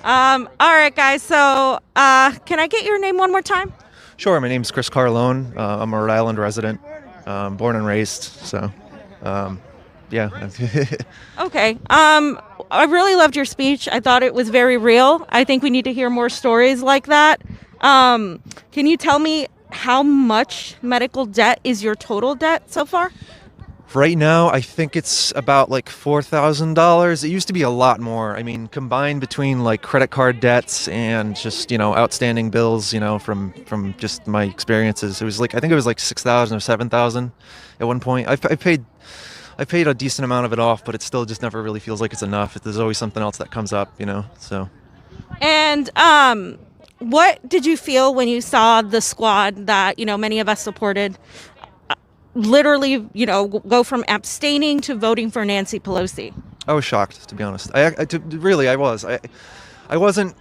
All right, guys. So, can I get your name one more time? Sure, my name's Chris Carlone. I'm a Rhode Island resident, born and raised. So, yeah. Okay. I really loved your speech. I thought it was very real. I think we need to hear more stories like that. Can you tell me how much medical debt is your total debt so far? Right now, I think it's about like $4,000. It used to be a lot more. I mean, combined between like credit card debts and just outstanding bills, from just my experiences, it was like I think it was like 6,000 or 7,000 at one point. I paid a decent amount of it off, but it still just never really feels like it's enough. There's always something else that comes up, So. And what did you feel when you saw the squad that many of us supported? Literally, go from abstaining to voting for Nancy Pelosi. I was shocked, to be honest. I was. I wasn't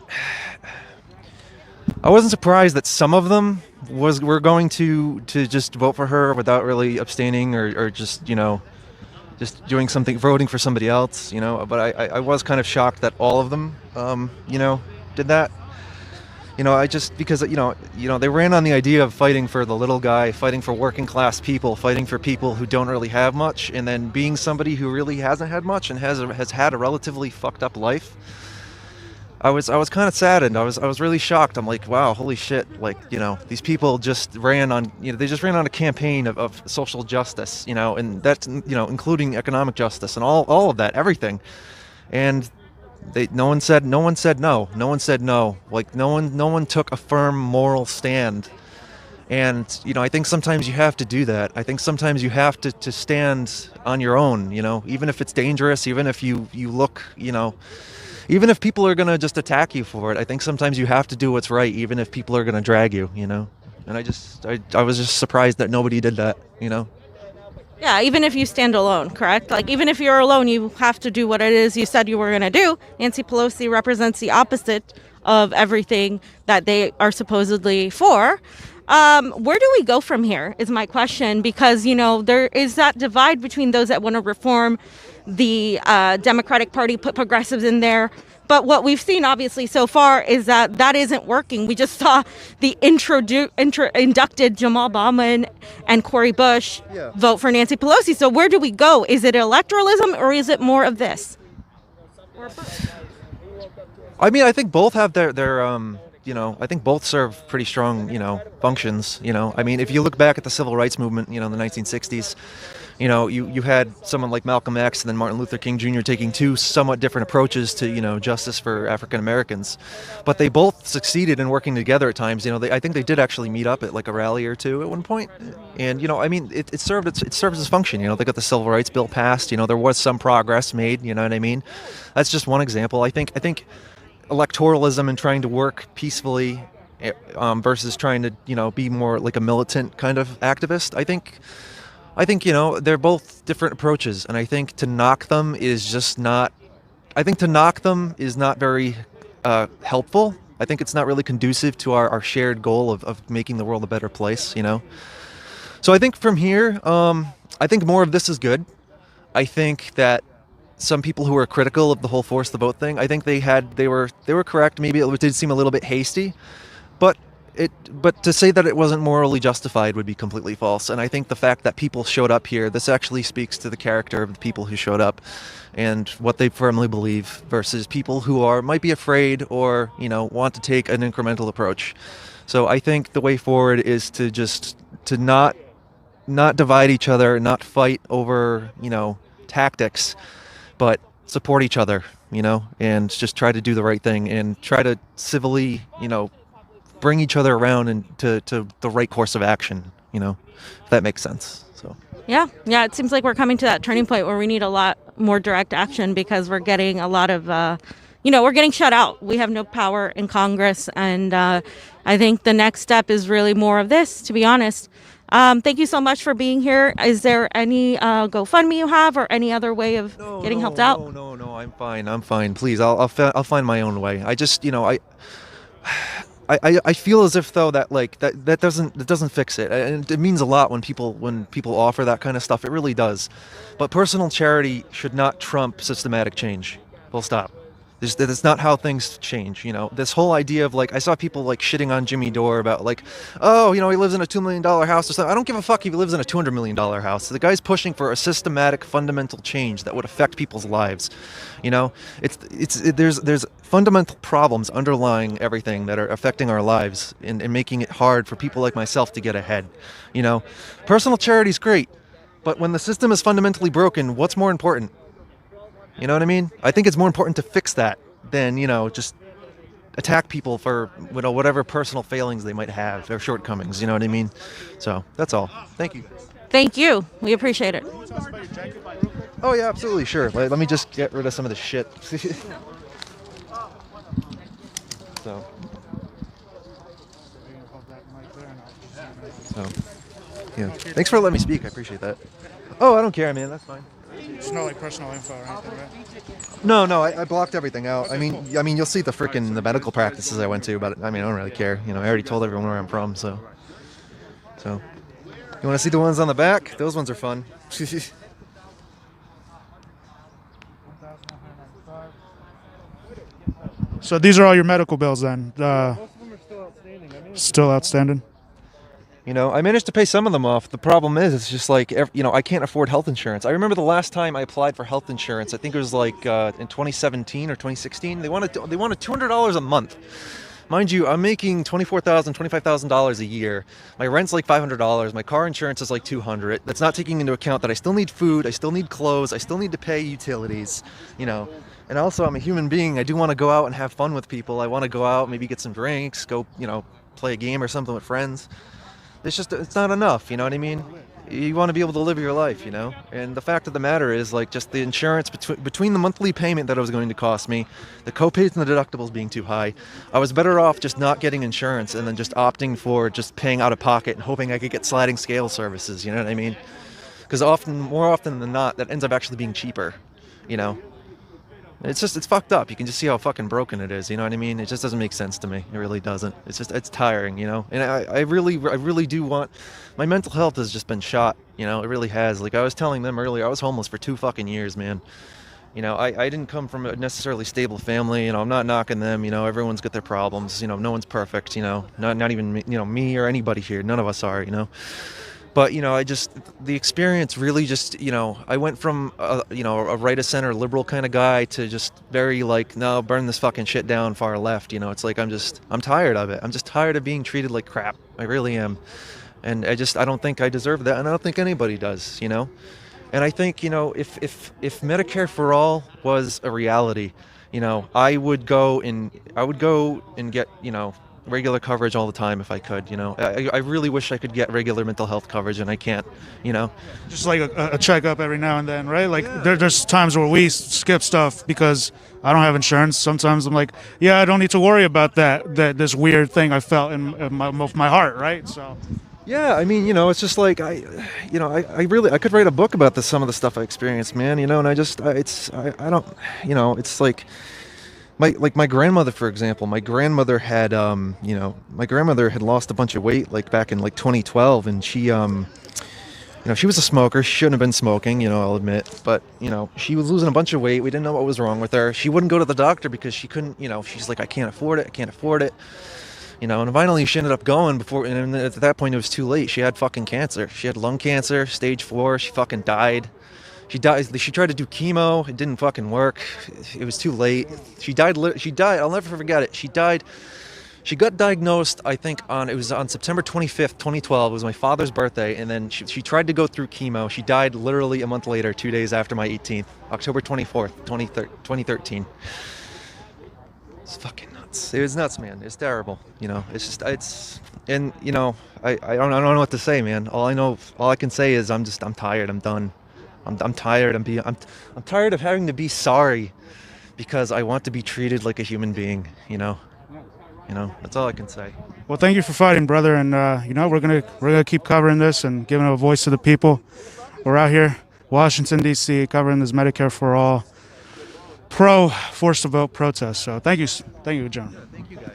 surprised that some of them were going to just vote for her without really abstaining or just just doing something, voting for somebody else. But I was kind of shocked that all of them did that. I just because they ran on the idea of fighting for the little guy, fighting for working class people, fighting for people who don't really have much, and then being somebody who really hasn't had much and has had a relatively fucked up life. I was kind of saddened. I was really shocked. I'm like, wow, holy shit! Like these people just ran on they just ran on a campaign of social justice, and that's including economic justice and all of that, everything, and. No one said no. No one said no. Like no one took a firm moral stand. And I think sometimes you have to do that. I think sometimes you have to stand on your own. Even if it's dangerous, even if you look, even if people are gonna just attack you for it. I think sometimes you have to do what's right, even if people are gonna drag you. And I was just surprised that nobody did that. Yeah, even if you stand alone, correct? Like, even if you're alone, you have to do what it is you said you were going to do. Nancy Pelosi represents the opposite of everything that they are supposedly for. Where do we go from here is my question, because, there is that divide between those that want to reform the Democratic Party, put progressives in there. But what we've seen, obviously, so far is that isn't working. We just saw the inducted Jamal Bauman and Cori Bush vote for Nancy Pelosi. So where do we go? Is it electoralism or is it more of this? I mean, I think both have their I think both serve pretty strong, functions. I mean, if you look back at the civil rights movement, in the 1960s, you had someone like Malcolm X and then Martin Luther King Jr. taking two somewhat different approaches to, justice for African Americans. But they both succeeded in working together at times. I think they did actually meet up at like a rally or two at one point. And, I mean, it served its function. They got the civil rights bill passed. There was some progress made. You know what I mean? That's just one example. I think electoralism and trying to work peacefully versus trying to, be more like a militant kind of activist. I think they're both different approaches, and I think to knock them is not very helpful. I think it's not really conducive to our shared goal of making the world a better place, So I think from here, I think more of this is good. I think that some people who are critical of the whole force the vote thing, I think they were correct. Maybe it did seem a little bit hasty, but to say that it wasn't morally justified would be completely false. And I think the fact that people showed up here, this actually speaks to the character of the people who showed up and what they firmly believe versus people who might be afraid or, want to take an incremental approach. So I think the way forward is to not divide each other, not fight over, tactics, but support each other, and just try to do the right thing and try to civilly, bring each other around and to the right course of action, if that makes sense. So yeah, it seems like we're coming to that turning point where we need a lot more direct action because we're getting a lot of we're getting shut out. We have no power in Congress, and I think the next step is really more of this, to be honest. Thank you so much for being here. Is there any GoFundMe you have or any other way of getting helped out? No, I'm fine. Please, I'll find my own way. I just, I feel as if though that doesn't fix it, and it means a lot when people offer that kind of stuff. It really does, but personal charity should not trump systematic change. Full stop. That's not how things change, you know. This whole idea of like, I saw people like shitting on Jimmy Dore about like, oh, you know, he lives in a $2 million house or something. I don't give a fuck if he lives in a $200 million house. The guy's pushing for a systematic, fundamental change that would affect people's lives. You know, there's fundamental problems underlying everything that are affecting our lives and making it hard for people like myself to get ahead. You know, personal charity is great, but when the system is fundamentally broken, what's more important? You know what I mean? I think it's more important to fix that than, you know, just attack people for, you know, whatever personal failings they might have or shortcomings. You know what I mean? So that's all. Thank you. Thank you. We appreciate it. Oh yeah, absolutely, sure. Let me just get rid of some of the shit. So, yeah. Thanks for letting me speak. I appreciate that. Oh, I don't care, man. That's fine. It's no like personal info or anything, right? No, I blocked everything out. Okay, I mean, you'll see the medical practices I went to, but I mean, I don't really care. You know, I already told everyone where I'm from, so. You want to see the ones on the back? Those ones are fun. So these are all your medical bills then? Most of them are still outstanding. Still outstanding? You know, I managed to pay some of them off. The problem is, it's just like, you know, I can't afford health insurance. I remember the last time I applied for health insurance, I think it was like in 2017 or 2016. They wanted $200 a month. Mind you, I'm making $24,000, $25,000 a year. My rent's like $500. My car insurance is like $200. That's not taking into account that I still need food, I still need clothes, I still need to pay utilities, you know. And also, I'm a human being. I do want to go out and have fun with people. I want to go out, maybe get some drinks, go, you know, play a game or something with friends. It's not enough, you know what I mean? You want to be able to live your life, you know? And the fact of the matter is, like, just the insurance between the monthly payment that it was going to cost me, the co-pays and the deductibles being too high, I was better off just not getting insurance and then just opting for just paying out of pocket and hoping I could get sliding scale services, you know what I mean? Because more often than not, that ends up actually being cheaper, you know? It's fucked up. You can just see how fucking broken it is, you know what I mean? It just doesn't make sense to me. It really doesn't. It's tiring, you know? And I really do want, my mental health has just been shot, you know? It really has. Like I was telling them earlier, I was homeless for 2 fucking years, man. You know, I didn't come from a necessarily stable family, you know, I'm not knocking them, you know, everyone's got their problems, you know, no one's perfect, you know, not even, you know, me or anybody here, none of us are, you know? But, you know, the experience really just, you know, I went from, you know, a right of center liberal kind of guy to just very like, no, burn this fucking shit down far left. You know, it's like, I'm tired of it. I'm just tired of being treated like crap. I really am. And I don't think I deserve that. And I don't think anybody does, you know. And I think, you know, if Medicare for all was a reality, you know, I would go and get, you know, regular coverage all the time if I could, you know. I really wish I could get regular mental health coverage and I can't, you know. Just like a checkup every now and then, right? Like yeah. There's times where we skip stuff because I don't have insurance. Sometimes I'm like, yeah, I don't need to worry about that this weird thing I felt in my heart, right? So yeah, I mean, you know, it's just like I could write a book about some of the stuff I experienced, man, you know, and I don't, you know, it's like my grandmother, for example, my grandmother had lost a bunch of weight like back in like 2012, and she, you know, she was a smoker. She shouldn't have been smoking, you know, I'll admit, but, you know, she was losing a bunch of weight. We didn't know what was wrong with her. She wouldn't go to the doctor because she couldn't, you know, she's like, I can't afford it. You know, and finally she ended up going and at that point it was too late. She had fucking cancer. She had lung cancer, stage 4. She fucking died. She tried to do chemo. It didn't fucking work. It was too late. She died. I'll never forget it. She died. She got diagnosed, I think, it was on September 25th, 2012. It was my father's birthday. And then she tried to go through chemo. She died literally a month later, 2 days after my 18th, October 24th, 2013. It's fucking nuts. It was nuts, man. It's terrible. You know, and you know, I don't know what to say, man. All I can say is I'm tired. I'm done. I'm tired. I'm tired of having to be sorry because I want to be treated like a human being, you know. You know, that's all I can say. Well, thank you for fighting, brother, and you know, we're gonna keep covering this and giving a voice to the people. We're out here, Washington D.C., covering this Medicare for all forced to vote protest. So thank you, John. Thank you, guys.